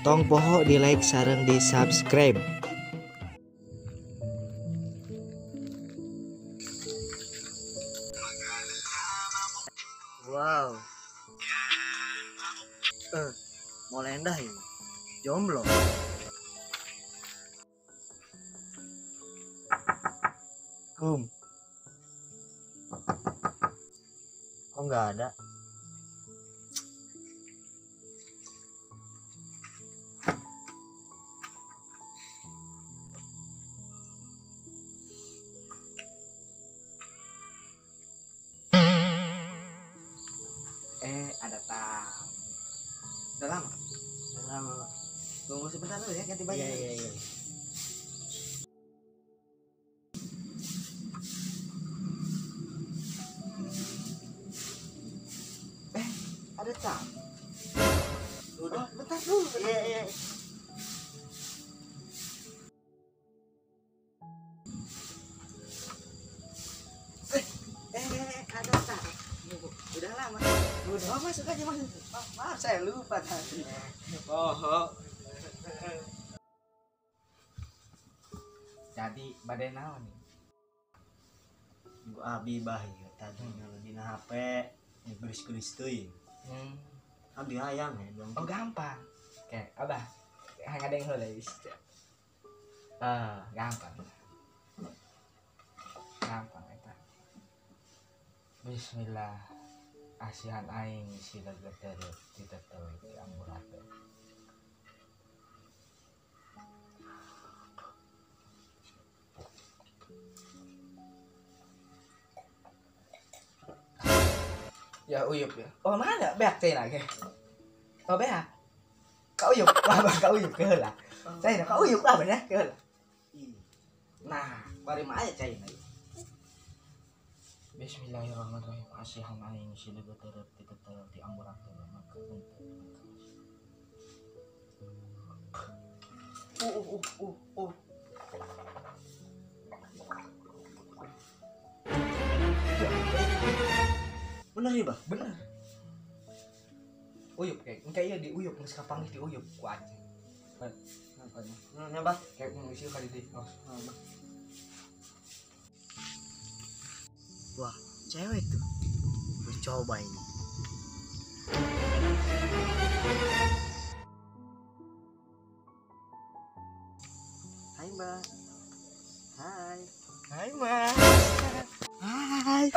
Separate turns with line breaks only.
Tong poho di like sareng di subscribe. Wow. Mau lendah ini. Jomblo. Kok nggak ada?
Ada tamu. Udah lama?
Udah lama.
Tunggu sebentar dulu ya, ganti baju.
Iya.
Ada tamu.
Udah.
Bentar dulu.
Iya.
Ada tamu. Udah lama. Udah, masuk aja masuk. Maaf, saya lupa tadi. Jadi badai naon nih?
Gua abi bahi tadi ngalodina HP geus-geus teuing. Abi hayang ya dong.
Oh gampang. Kayak abah. Hang ada yang heula geus. Gampang. Gampang eta. Bismillah. Asihan aing sila geter ditetel di ambulator. Ya uyup ya. Oh mana beak teh lagi. Oh beak. Kau uyup, kau uyup ke heula. Cai kau uyup lah bener ke heula. Nah, bari mah aya cai na. Bismillahirrahmanirrahim. Asihan aing sila geter ditetel di ambulator maka
Bener ya, Bah?
bener. Uyup kayak di uyup geus kapanggih di uyup ku anjing.
Nya, Bah.
Kayak ngisi kali di.
Wah, cewek tuh. Gue coba ini. Hai, Mbak. Hai.
Hai, Mas.
Hai.